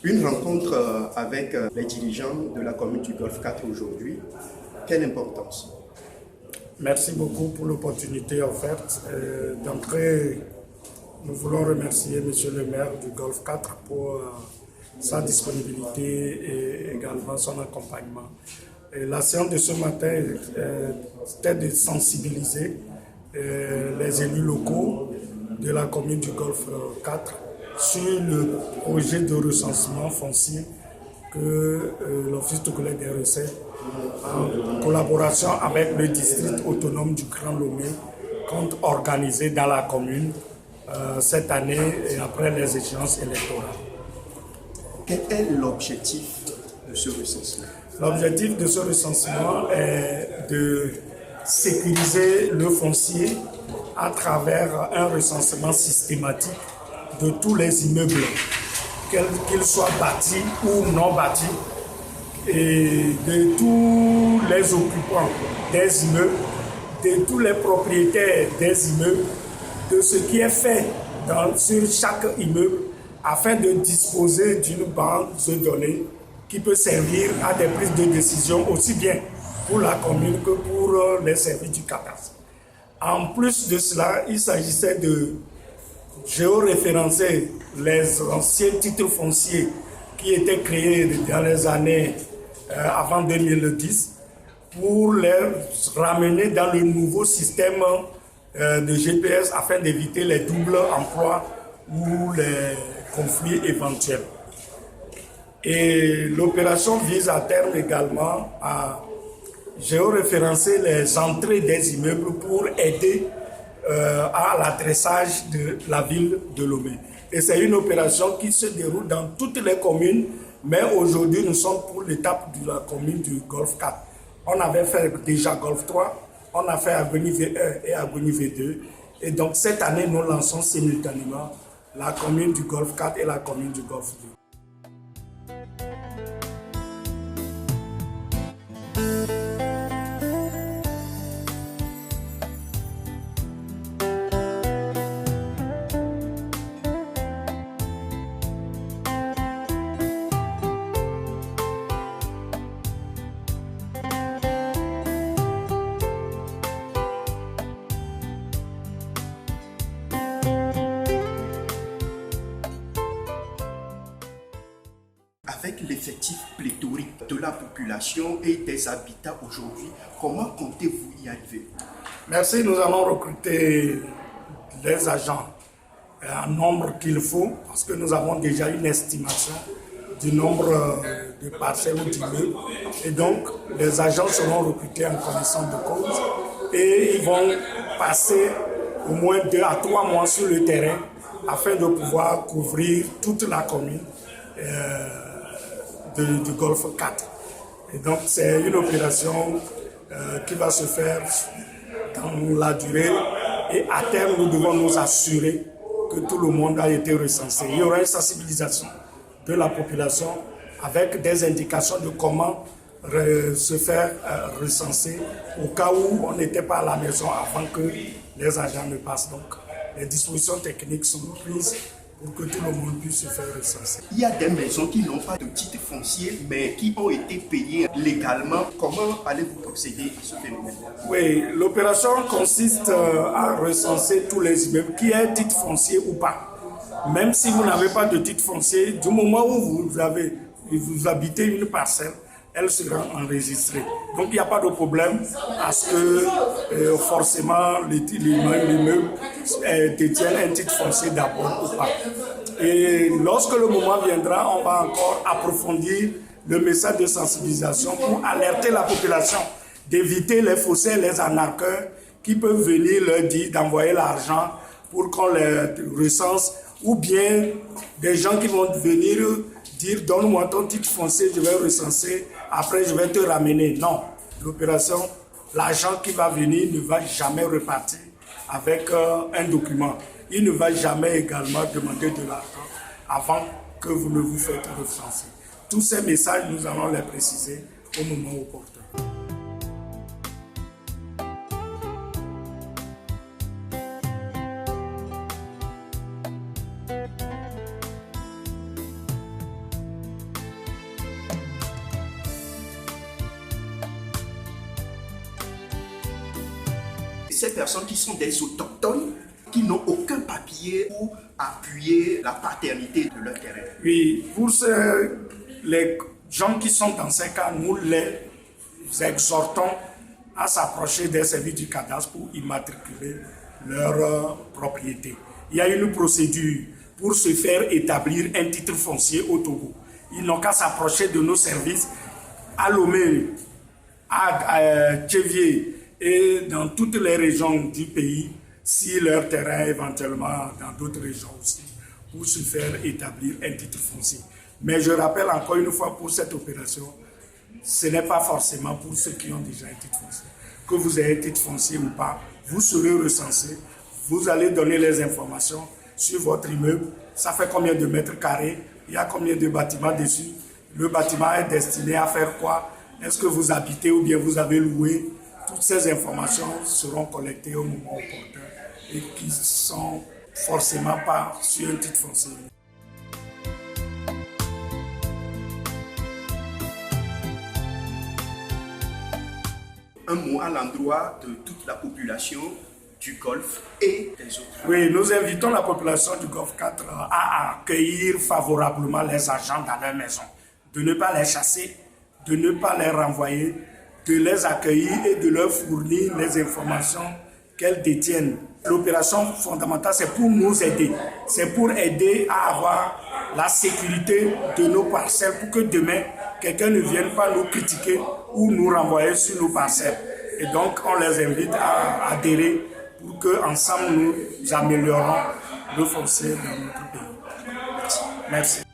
Une rencontre avec les dirigeants de la commune du Golfe 4 aujourd'hui, quelle importance? Merci beaucoup pour l'opportunité offerte. D'entrée, nous voulons remercier Monsieur le maire du Golfe 4 pour sa disponibilité et également son accompagnement. Et la séance de ce matin c'était de sensibiliser les élus locaux de la commune du Golfe 4 sur le projet de recensement foncier que l'Office togolais des recettes, en collaboration avec le district autonome du Grand Lomé, compte organiser dans la commune cette année et après les échéances électorales. Quel est l'objectif de ce recensement? L'objectif de ce recensement est de sécuriser le foncier à travers un recensement systématique de tous les immeubles, qu'ils soient bâtis ou non bâtis, et de tous les occupants des immeubles, de tous les propriétaires des immeubles, de ce qui est fait sur chaque immeuble, afin de disposer d'une banque de données qui peut servir à des prises de décision aussi bien pour la commune que pour les services du cadastre. En plus de cela, il s'agissait de géoréférencer les anciens titres fonciers qui étaient créés dans les années avant 2010 pour les ramener dans le nouveau système de GPS afin d'éviter les doubles emplois ou les conflits éventuels. Et l'opération vise à terme également à géoréférencer les entrées des immeubles pour aider à l'adressage de la ville de Lomé. Et c'est une opération qui se déroule dans toutes les communes, mais aujourd'hui nous sommes pour l'étape de la commune du Golfe 4. On avait fait déjà Golfe 3, on a fait Agonie V1 et Agonie V2. Et donc cette année nous lançons simultanément la commune du Golfe 4 et la commune du Golfe 2. Avec l'effectif pléthorique de la population et des habitats aujourd'hui, comment comptez-vous y arriver? Merci, nous allons recruter les agents en nombre qu'il faut, parce que nous avons déjà une estimation du nombre de parcelles ou d'immeubles. Et donc, les agents seront recrutés en connaissance de cause et ils vont passer au moins 2 à 3 mois sur le terrain afin de pouvoir couvrir toute la commune du Golfe 4. Et donc, c'est une opération qui va se faire dans la durée et à terme, nous devons nous assurer que tout le monde a été recensé. Il y aura une sensibilisation de la population avec des indications de comment se faire recenser au cas où on n'était pas à la maison avant que les agents ne passent. Donc, les dispositions techniques sont prises pour que tout le monde puisse se faire recenser. Il y a des maisons qui n'ont pas de titre foncier, mais qui ont été payées légalement. Comment allez-vous procéder à ce phénomène? Oui, l'opération consiste à recenser tous les immeubles, qui aient titre foncier ou pas. Même si vous n'avez pas de titre foncier, du moment où vous habitez une parcelle, elle sera enregistrée. Donc il n'y a pas de problème à ce que forcément l'immeuble détienne un titre foncier d'abord ou pas. Et lorsque le moment viendra, on va encore approfondir le message de sensibilisation pour alerter la population d'éviter les faussaires, les arnaqueurs qui peuvent venir leur dire d'envoyer l'argent pour qu'on les recense, ou bien des gens qui vont venir dire donne-moi ton titre foncier, je vais recenser, après je vais te ramener. Non, l'opération, l'agent qui va venir ne va jamais repartir avec un document. Il ne va jamais également demander de l'argent avant que vous ne vous faites recenser. Tous ces messages, nous allons les préciser au moment opportun. ces personnes qui sont des autochtones, qui n'ont aucun papier pour appuyer la paternité de leur terrain. Oui, pour les gens qui sont dans ces cas, nous les exhortons à s'approcher des services du cadastre pour immatriculer leur propriété. Il y a une procédure pour se faire établir un titre foncier au Togo. Ils n'ont qu'à s'approcher de nos services à Lomé, à Tchévier et dans toutes les régions du pays, si leur terrain éventuellement dans d'autres régions aussi, pour se faire établir un titre foncier. Mais je rappelle encore une fois pour cette opération, ce n'est pas forcément pour ceux qui ont déjà un titre foncier. Que vous ayez un titre foncier ou pas, vous serez recensé, vous allez donner les informations sur votre immeuble, ça fait combien de mètres carrés, il y a combien de bâtiments dessus, le bâtiment est destiné à faire quoi, est-ce que vous habitez ou bien vous avez loué. Toutes ces informations seront collectées au moment opportun et qui ne sont forcément pas sur un titre foncier. Un mot à l'endroit de toute la population du Golfe et des autres. Oui, nous invitons la population du Golfe 4 à accueillir favorablement les agents dans leur maison, de ne pas les chasser, de ne pas les renvoyer, de les accueillir et de leur fournir les informations qu'elles détiennent. L'opération fondamentale, c'est pour nous aider. C'est pour aider à avoir la sécurité de nos parcelles pour que demain, quelqu'un ne vienne pas nous critiquer ou nous renvoyer sur nos parcelles. Et donc, on les invite à adhérer pour qu'ensemble, nous améliorons le foncier dans notre pays. Merci.